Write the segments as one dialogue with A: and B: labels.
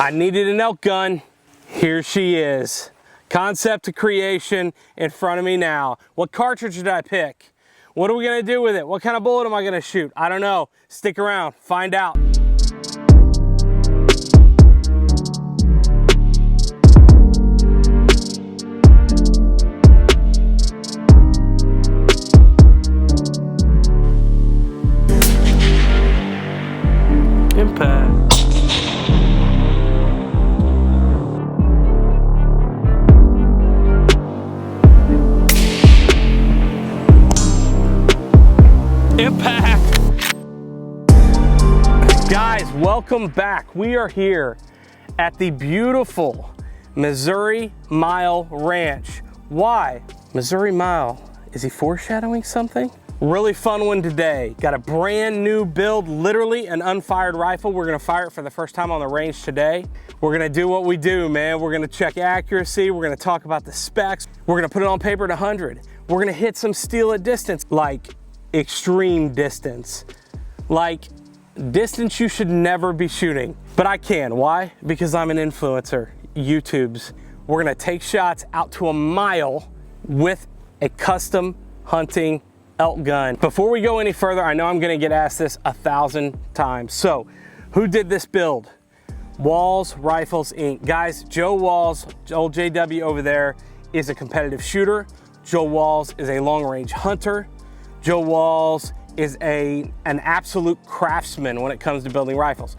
A: I needed an elk gun. Here she is. Concept to creation in front of me now. What cartridge did I pick? What are we gonna do with it? What kind of bullet am I gonna shoot? I don't know. Stick around, find out. Impact. Impact. Guys, welcome back. We are here at the beautiful Missouri Mile Ranch. Why? Missouri Mile, is he foreshadowing something? Really fun one today. Got a brand new build, literally an unfired rifle. We're gonna fire it for the first time on the range today. We're gonna do what we do, man. We're gonna check accuracy. We're gonna talk about the specs. We're gonna put it on paper at 100. We're gonna hit some steel at distance, like extreme distance. Like distance you should never be shooting. But I can, why? Because I'm an influencer, YouTube's. We're gonna take shots out to a mile with a custom hunting elk gun. Before we go any further, I know I'm gonna get asked this 1,000 times. So, who did this build? Walls Rifles Inc. Guys, Joe Walls, old JW over there, is a competitive shooter. Joe Walls is a long-range hunter. Joe Walls is an absolute craftsman when it comes to building rifles.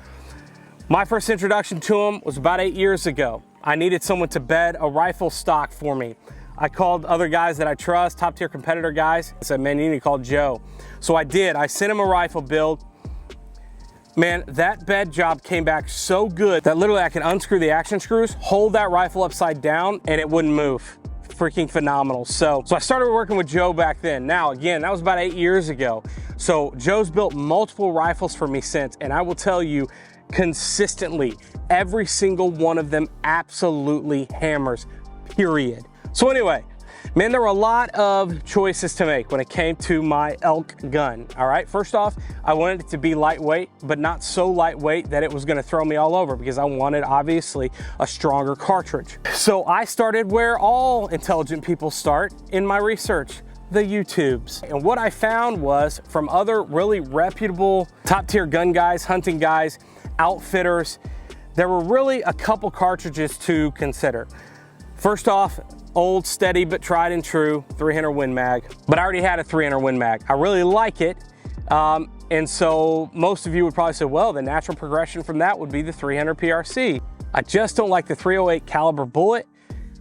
A: My first introduction to him was about 8 years ago. I needed someone to bed a rifle stock for me. I called other guys that I trust, top tier competitor guys. I said, man, you need to call Joe. So I did. I sent him a rifle build. Man, that bed job came back so good that literally I could unscrew the action screws, hold that rifle upside down, and it wouldn't move. Freaking phenomenal. So I started working with Joe back then. Now, again, that was about 8 years ago. So Joe's built multiple rifles for me since, and I will tell you, consistently, every single one of them absolutely hammers, period. So anyway, man, there were a lot of choices to make when it came to my elk gun. All right, first off, I wanted it to be lightweight, but not so lightweight that it was gonna throw me all over, because I wanted, obviously, a stronger cartridge. So I started where all intelligent people start in my research, the YouTubes. And what I found was, from other really reputable top tier gun guys, hunting guys, outfitters, there were really a couple cartridges to consider. First off, old, steady, but tried and true 300 Win Mag. But I already had a 300 Win Mag. I really like it. And so most of you would probably say, well, the natural progression from that would be the 300 PRC. I just don't like the 308 caliber bullet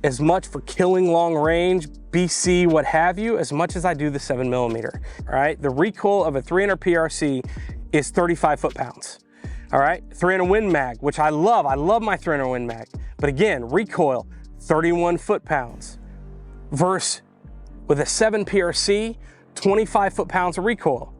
A: as much for killing long range, BC, what have you, as much as I do the 7mm. All right, the recoil of a 300 PRC is 35 foot-pounds. All right, 300 Win Mag, which I love my 300 Win Mag. But again, recoil, 31 foot-pounds, versus with a 7 PRC, 25 foot-pounds of recoil.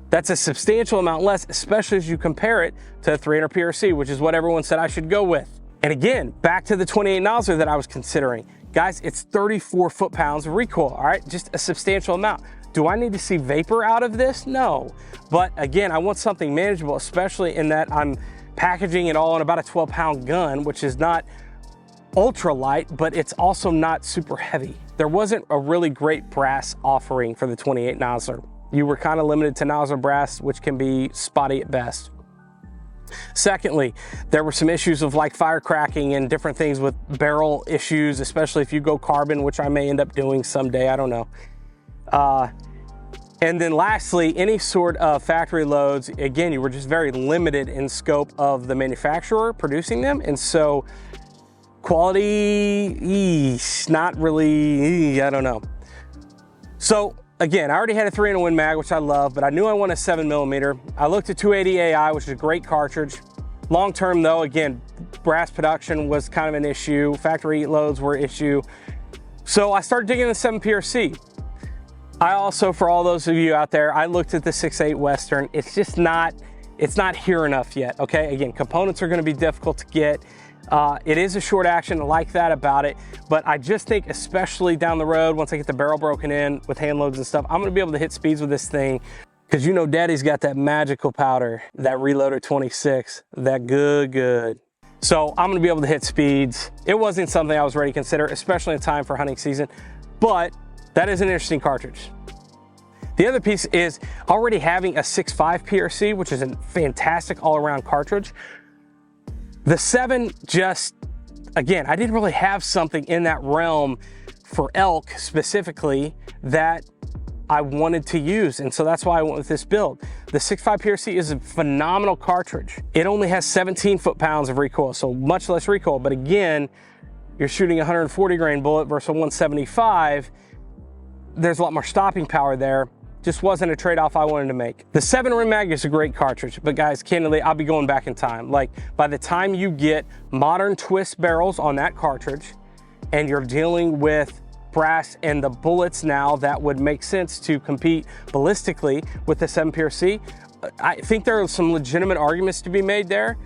A: That's a substantial amount less, especially as you compare it to a 300 PRC, which is what everyone said I should go with. And again, back to the 28 Nosler that I was considering. Guys, it's 34 foot-pounds of recoil, all right? Just a substantial amount. Do I need to see vapor out of this? No. But again, I want something manageable, especially in that I'm packaging it all in about a 12-pound gun, which is not ultra light, but it's also not super heavy. There wasn't a really great brass offering for the 28 Nosler. You were kind of limited to Nosler brass, which can be spotty at best. Secondly, there were some issues of like fire cracking and different things with barrel issues, especially if you go carbon, which I may end up doing someday, I don't know. And then lastly, any sort of factory loads, again, you were just very limited in scope of the manufacturer producing them. And so quality, not really, I don't know. So again, I already had a 300 Win Mag, which I love, but I knew I wanted a 7mm. I looked at 280 AI, which is a great cartridge. Long term though, again, brass production was kind of an issue. Factory loads were an issue. So I started digging the 7 PRC. I also, for all those of you out there, I looked at the 6.8 Western. It's just not, it's not here enough yet, okay? Again, components are gonna be difficult to get. It is a short action, I like that about it, but I just think especially down the road, once I get the barrel broken in with hand loads and stuff, I'm gonna be able to hit speeds with this thing, because you know Daddy's got that magical powder, that Reloader 26, that good. So I'm gonna be able to hit speeds. It wasn't something I was ready to consider, especially in time for hunting season, but that is an interesting cartridge. The other piece is already having a 6.5 PRC, which is a fantastic all-around cartridge. The 7 just, again, I didn't really have something in that realm for elk specifically that I wanted to use, and so that's why I went with this build. The 6.5 PRC is a phenomenal cartridge. It only has 17 foot-pounds of recoil, so much less recoil, but again, you're shooting a 140 grain bullet versus a 175. There's a lot more stopping power there. Just wasn't a trade-off I wanted to make. The 7 Rim Mag is a great cartridge, but guys, candidly, I'll be going back in time. Like, by the time you get modern twist barrels on that cartridge, and you're dealing with brass and the bullets now that would make sense to compete ballistically with the 7 PRC, I think there are some legitimate arguments to be made there,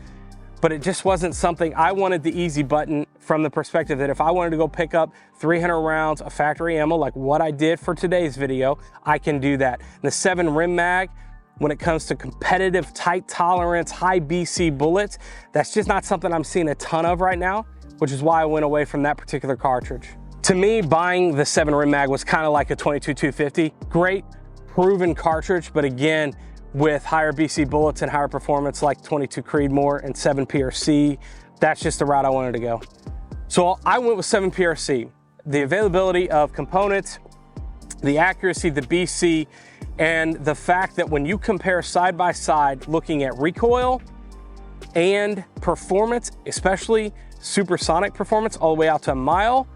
A: but it just wasn't something. I wanted the easy button from the perspective that if I wanted to go pick up 300 rounds of factory ammo, like what I did for today's video, I can do that. The 7 Rim Mag, when it comes to competitive, tight tolerance, high BC bullets, that's just not something I'm seeing a ton of right now, which is why I went away from that particular cartridge. To me, buying the 7 Rim Mag was kind of like a 22-250. Great, proven cartridge, but again, with higher BC bullets and higher performance like 22 Creedmoor and 7 PRC, that's just the route I wanted to go. So I went with 7 PRC. The availability of components, the accuracy, the BC, and the fact that when you compare side by side looking at recoil and performance, especially supersonic performance all the way out to a mile,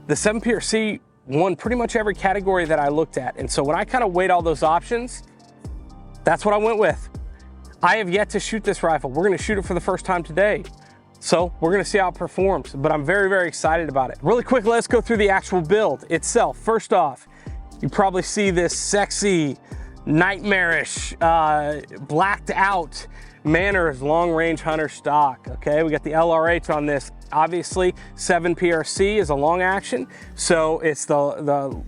A: the 7 PRC won pretty much every category that I looked at. And so when I kind of weighed all those options, that's what I went with. I have yet to shoot this rifle. We're gonna shoot it for the first time today. So we're gonna see how it performs, but I'm very, very excited about it. Really quick, let's go through the actual build itself. First off, you probably see this sexy, nightmarish, blacked out Manners long range hunter stock. Okay, we got the LRH on this. Obviously 7 PRC is a long action, so it's the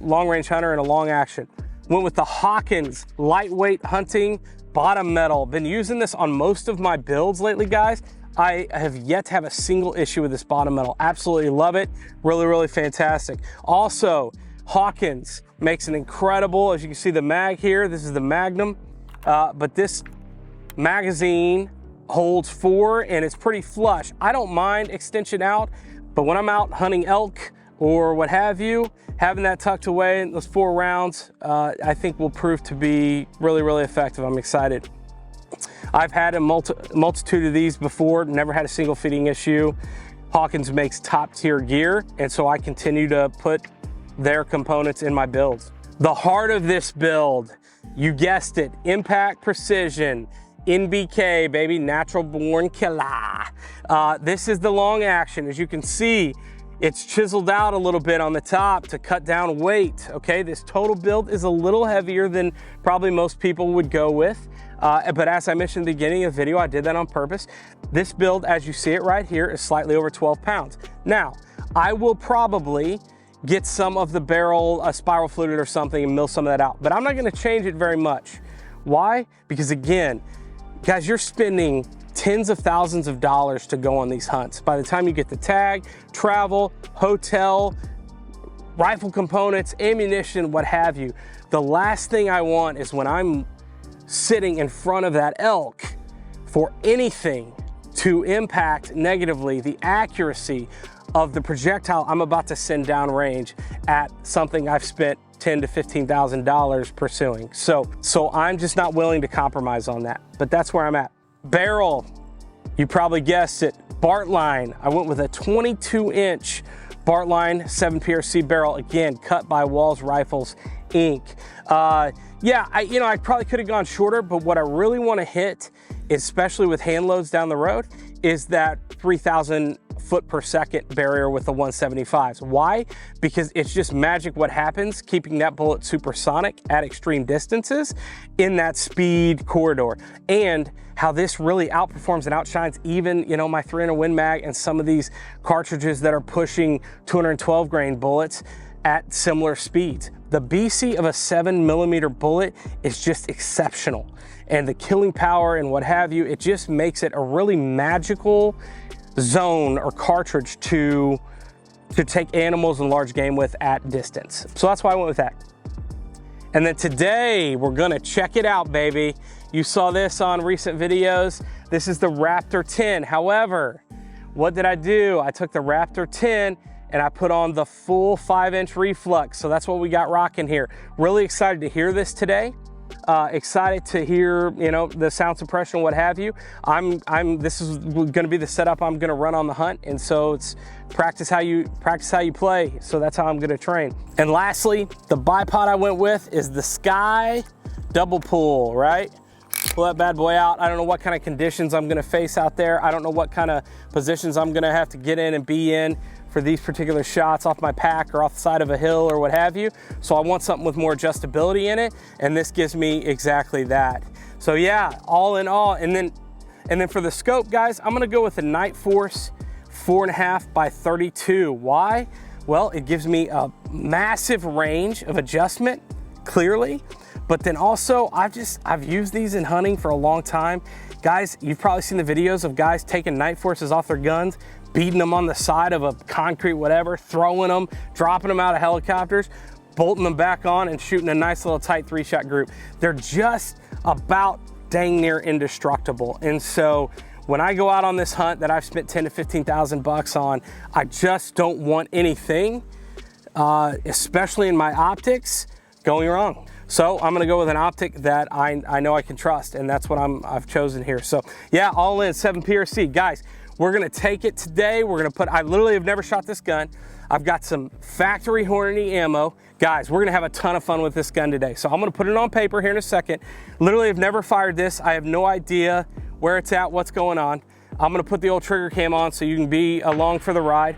A: long range hunter and a long action. Went with the Hawkins lightweight hunting bottom metal. Been using this on most of my builds lately, guys. I have yet to have a single issue with this bottom metal. Absolutely love it. Really, really fantastic. Also, Hawkins makes an incredible, as you can see the mag here, this is the Magnum, but this magazine holds 4 and it's pretty flush. I don't mind extension out, but when I'm out hunting elk or what have you, having that tucked away in those 4 rounds, I think will prove to be really, really effective. I'm excited. I've had a multitude of these before, never had a single fitting issue. Hawkins makes top tier gear, and so I continue to put their components in my builds. The heart of this build, you guessed it, impact precision, NBK, baby, natural born killer. This is the long action. As you can see, it's chiseled out a little bit on the top to cut down weight, okay? This total build is a little heavier than probably most people would go with. But as I mentioned at the beginning of the video, I did that on purpose. This build, as you see it right here, is slightly over 12 pounds. Now, I will probably get some of the barrel spiral fluted or something and mill some of that out, but I'm not gonna change it very much. Why? Because again, guys, you're spending tens of thousands of dollars to go on these hunts. By the time you get the tag, travel, hotel, rifle components, ammunition, what have you, the last thing I want is when I'm sitting in front of that elk for anything to impact negatively the accuracy of the projectile I'm about to send downrange at something I've spent $10,000 to $15,000 pursuing. So I'm just not willing to compromise on that, but that's where I'm at. Barrel, you probably guessed it, Bartlein. I went with a 22-inch Bartlein 7 PRC barrel, again, cut by Walls Rifles, Inc. Yeah, I probably could have gone shorter, but what I really want to hit, especially with hand loads down the road, is that 3,000 foot per second barrier with the 175s. Why? Because it's just magic what happens keeping that bullet supersonic at extreme distances in that speed corridor, and how this really outperforms and outshines even, my 300 Win Mag and some of these cartridges that are pushing 212 grain bullets at similar speeds. The BC of a 7mm bullet is just exceptional, and the killing power and what have you, it just makes it a really magical zone or cartridge to take animals and large game with at distance. So that's why I went with that. And then today we're gonna check it out, baby. You saw this on recent videos. This is the Raptor 10. However, what did I do? I took the Raptor 10 and I put on the full 5-inch Reflex. So that's what we got rocking here. Really excited to hear this today. Excited to hear, you know, the sound suppression, what have you. This is gonna be the setup I'm gonna run on the hunt. And so it's practice how you play. So that's how I'm gonna train. And lastly, the bipod I went with is the Ckye double pull, right? Pull that bad boy out. I don't know what kind of conditions I'm gonna face out there. I don't know what kind of positions I'm gonna have to get in and be in for these particular shots off my pack or off the side of a hill or what have you. So I want something with more adjustability in it, and this gives me exactly that. So yeah, all in all, and then for the scope, guys, I'm gonna go with the Night Force 4.5 by 32. Why? Well, it gives me a massive range of adjustment, clearly, but then also I've used these in hunting for a long time. Guys, you've probably seen the videos of guys taking Night Forces off their guns, beating them on the side of a concrete whatever, throwing them, dropping them out of helicopters, bolting them back on and shooting a nice little tight 3-shot group. They're just about dang near indestructible. And so when I go out on this hunt that I've spent 10 to 15,000 bucks on, I just don't want anything, especially in my optics, going wrong. So I'm gonna go with an optic that I know I can trust, and that's what I've chosen here. So yeah, all in 7 PRC. Guys, we're gonna take it today. We're gonna I literally have never shot this gun. I've got some factory Hornady ammo. Guys, we're gonna have a ton of fun with this gun today. So I'm gonna put it on paper here in a second. Literally have never fired this. I have no idea where it's at, what's going on. I'm gonna put the old trigger cam on so you can be along for the ride.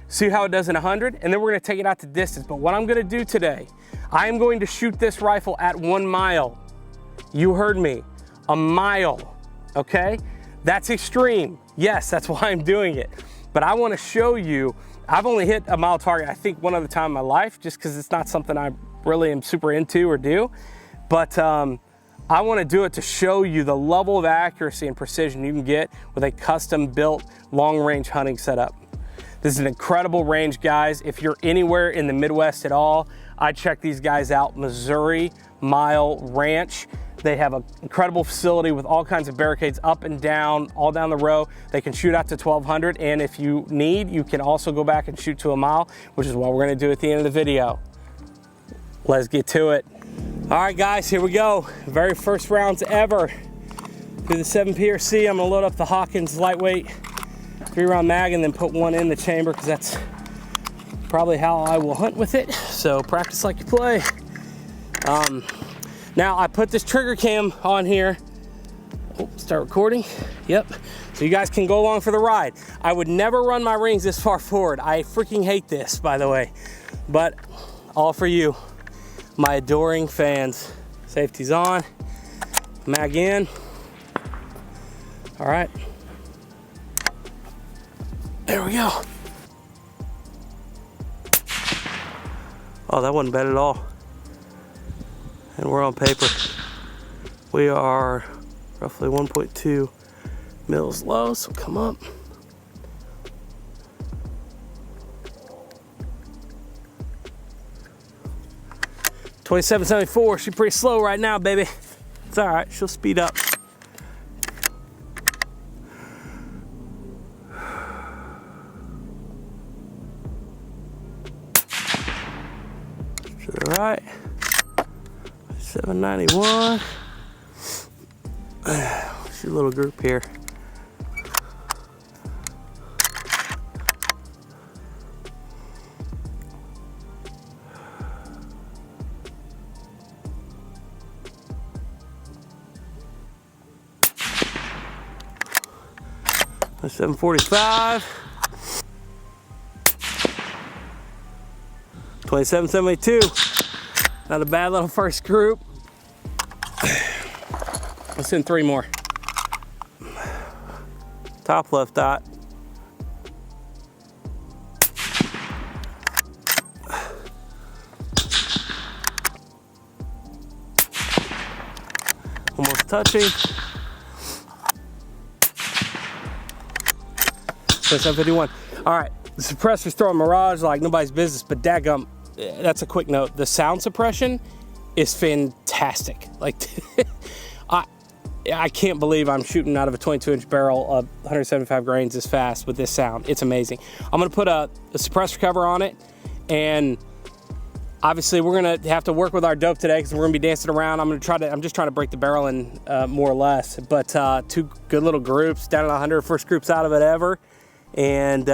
A: See how it does in 100, and then we're gonna take it out to distance. But what I'm gonna do today, I am going to shoot this rifle at 1 mile. You heard me, a mile, okay? That's extreme. Yes, that's why I'm doing it. But I wanna show you, I've only hit a mile target, I think one other time in my life, just because it's not something I really am super into or do. But I wanna do it to show you the level of accuracy and precision you can get with a custom built long range hunting setup. This is an incredible range, guys. If you're anywhere in the Midwest at all, I check these guys out, Missouri Mile Ranch. They have an incredible facility with all kinds of barricades up and down, all down the row. They can shoot out to 1,200, and if you need, you can also go back and shoot to a mile, which is what we're gonna do at the end of the video. Let's get to it. All right, guys, here we go. Very first rounds ever through the 7 PRC. I'm gonna load up the Hawkins lightweight 3-round mag and then put one in the chamber, because that's probably how I will hunt with it. So practice like you play. Now I put this trigger cam on here. Oh, start recording. Yep. So you guys can go along for the ride. I would never run my rings this far forward. I freaking hate this, by the way. But all for you, my adoring fans. Safety's on. Mag in. All right. There we go. Oh, that wasn't bad at all. And we're on paper. We are roughly 1.2 mils low, so come up. .2774, she's pretty slow right now, baby. It's all right, she'll speed up. To the right, 791. She's a little group here. That's 745. 2772. Not a bad little first group. Let's send 3 more. Top left dot. Almost touching. 751. All right, the suppressor's throwing Mirage like nobody's business, but dadgum, that's a quick note. The sound suppression is fantastic. Like, I can't believe I'm shooting out of a 22-inch barrel of 175 grains this fast with this sound. It's amazing. I'm gonna put a suppressor cover on it, and obviously we're gonna have to work with our dope today because we're gonna be dancing around. I'm just trying to break the barrel in more or less. But two good little groups, down at 100, first groups out of it ever, and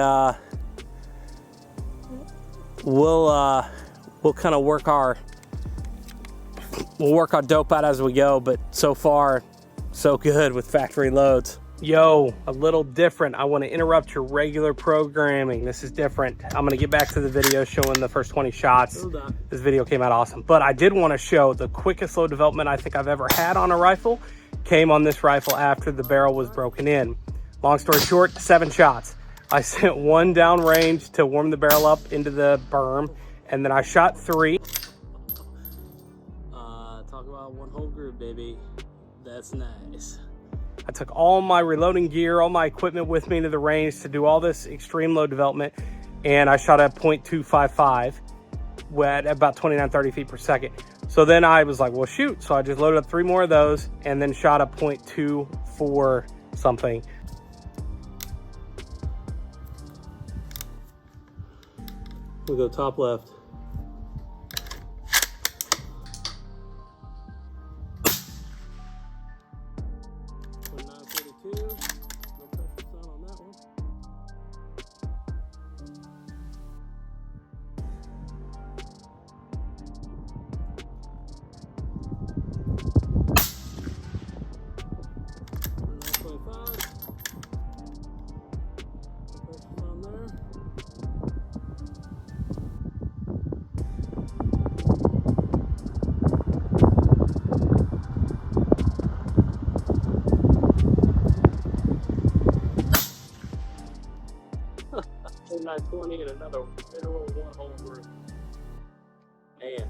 A: we'll kind of work our dope out as we go. But so far, so good with factory loads. Yo, a little different. I want to interrupt your regular programming. This is different. I'm going to get back to the video showing the first 20 shots. This video came out awesome. But I did want to show the quickest load development I think I've ever had on a rifle. Came on this rifle after the barrel was broken in. Long story short, 7 shots. I sent 1 down range to warm the barrel up into the berm, and then I shot 3. Talk about one whole group, baby. That's nice. I took all my reloading gear, all my equipment with me into the range to do all this extreme load development, and I shot at .255 at about 29-30 feet per second. So then I was like, well, shoot. So I just loaded up 3 more of those and then shot a .24 something. We go top left. .920 and another mineral 1 hole group. Man,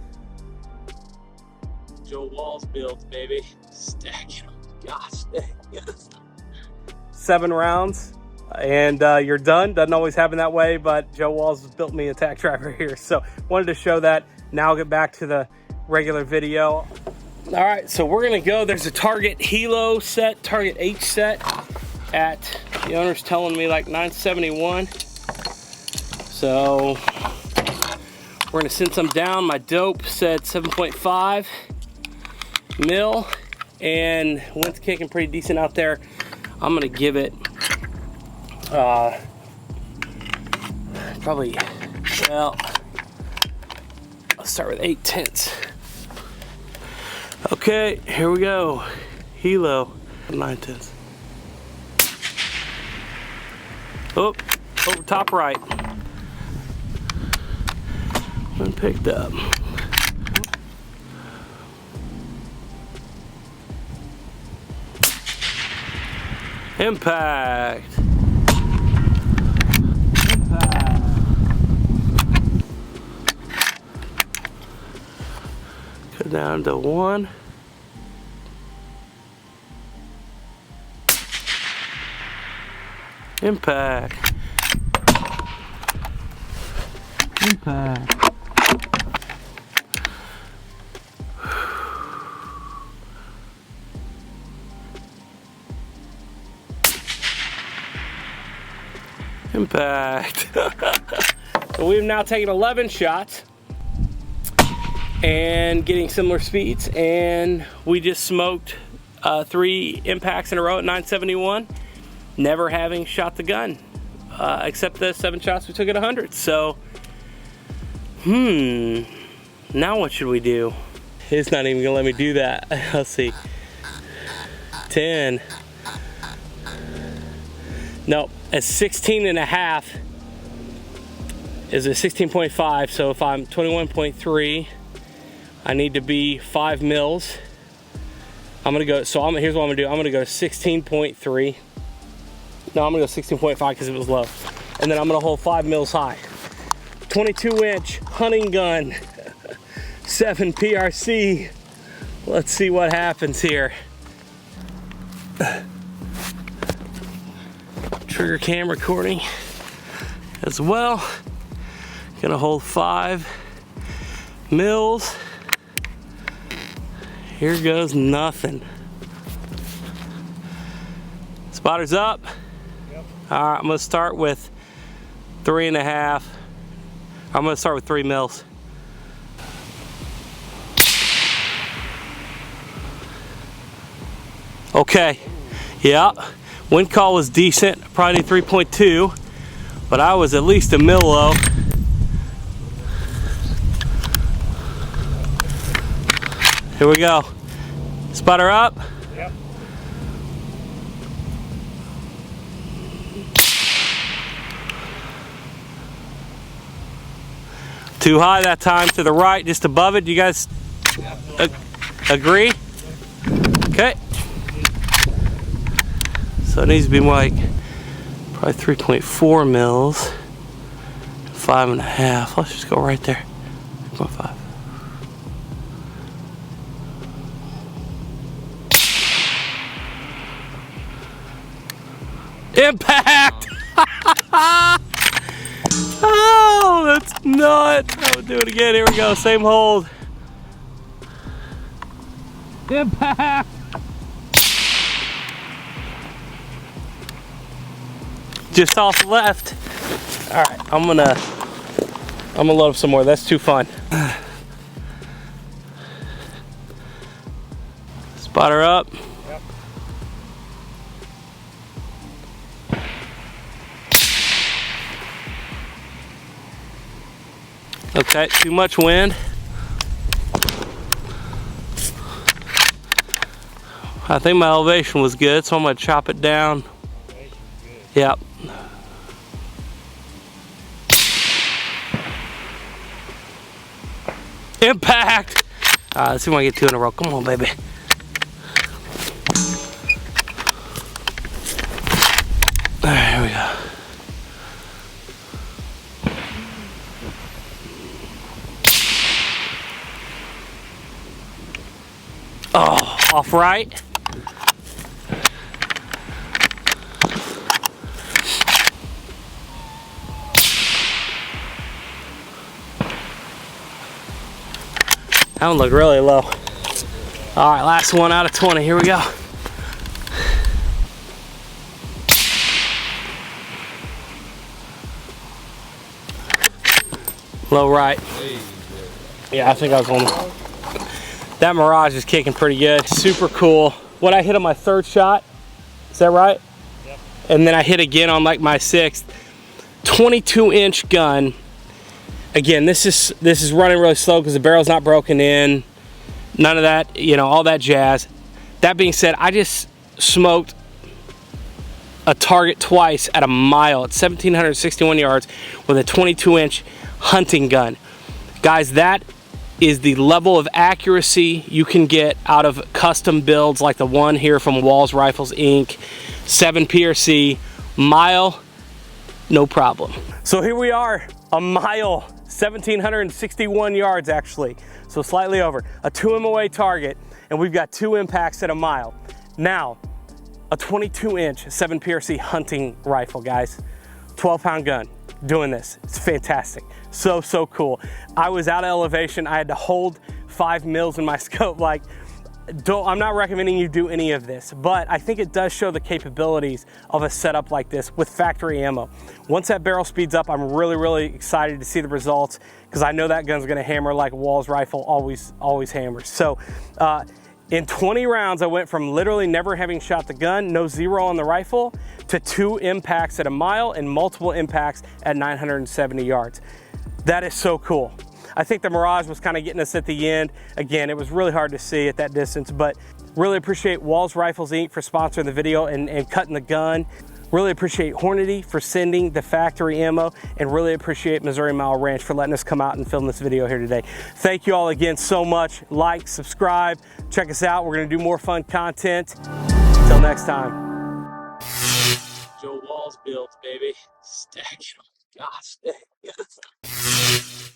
A: Joe Wall's built, baby. Stacking them. Gosh dang. 7 rounds and you're done. Doesn't always happen that way, but Joe Walls built me a tack driver here. So wanted to show that. Now I'll get back to the regular video. All right, so we're gonna go. There's a Target Hilo set, Target H set at, the owner's telling me like 971. So we're gonna send some down. My dope said 7.5 mil, and wind's kicking pretty decent out there. I'm gonna give it probably, well, let's start with 8/10. Okay, here we go. Hilo 9/10. Oh, over top right. One picked up. Impact. Impact. Go down to 1. Impact. Impact. Impact. So we've now taken 11 shots and getting similar speeds, and we just smoked 3 impacts in a row at 971, never having shot the gun, except the 7 shots we took at 100. So, now what should we do? It's not even gonna let me do that. Let's see. 10. Nope, at 16.5 is a 16.5. So if I'm 21.3, I need to be 5 mils. I'm gonna go, so here's what I'm gonna do. I'm gonna go 16.3. No, I'm gonna go 16.5 because it was low. And then I'm gonna hold 5 mils high. 22-inch hunting gun, 7 PRC. Let's see what happens here. trigger cam recording as well. Gonna hold 5 mils. Here goes nothing. Spotter's up. Yep. All right, I'm gonna start with 3.5. I'm gonna start with 3 mils. Okay, yeah, wind call was decent, probably 3.2, but I was at least a mil low. Here we go. Spotter up. Yep. Too high that time, to the right, just above it. You guys agree? Okay. So it needs to be like probably 3.4 mils, 5.5. Let's just go right there. 3.5. Impact! Oh, that's nuts. I would do it again. Here we go. Same hold. Impact! Just off left. All right, I'm gonna load up some more. That's too fun. Spotter up. Yep. Okay, too much wind. I think my elevation was good, so I'm gonna chop it down. Yep. Impact! Let's see if I can get 2 in a row. Come on, baby. All right, here we go. Oh, off right. That one looked really low. All right, last one out of 20. Here we go. Low right. Yeah, I think I was on. That Mirage is kicking pretty good. Super cool. What I hit on my 3rd shot, is that right? Yep. And then I hit again on like my 6th. 22-inch gun. Again, this is running really slow because the barrel's not broken in. None of that, you know, all that jazz. That being said, I just smoked a target twice at a mile at 1,761 yards with a 22-inch hunting gun. Guys, that is the level of accuracy you can get out of custom builds like the one here from Walls Rifles Inc. 7 PRC, mile, no problem. So here we are, a mile, 1,761 yards actually, so slightly over, a 2 MOA target, and we've got 2 impacts at a mile. Now, a 22-inch 7 PRC hunting rifle, guys, 12-pound gun, doing this. It's fantastic. So cool. I was out of elevation. I had to hold 5 mils in my scope. Like, I'm not recommending you do any of this, but I think it does show the capabilities of a setup like this with factory ammo. Once that barrel speeds up, I'm really excited to see the results because I know that gun's gonna hammer like a Walls rifle always hammers. So in 20 rounds, I went from literally never having shot the gun, no zero on the rifle, to 2 impacts at a mile and multiple impacts at 970 yards. That is so cool. I think the Mirage was kind of getting us at the end. Again, it was really hard to see at that distance, but really appreciate Walls Rifles Inc. for sponsoring the video and cutting the gun. Really appreciate Hornady for sending the factory ammo, and really appreciate Missouri Mile Ranch for letting us come out and film this video here today. Thank you all again so much. Like, subscribe, check us out. We're gonna do more fun content. Until next time. Joe Walls builds, baby. Stack it. Gosh dang.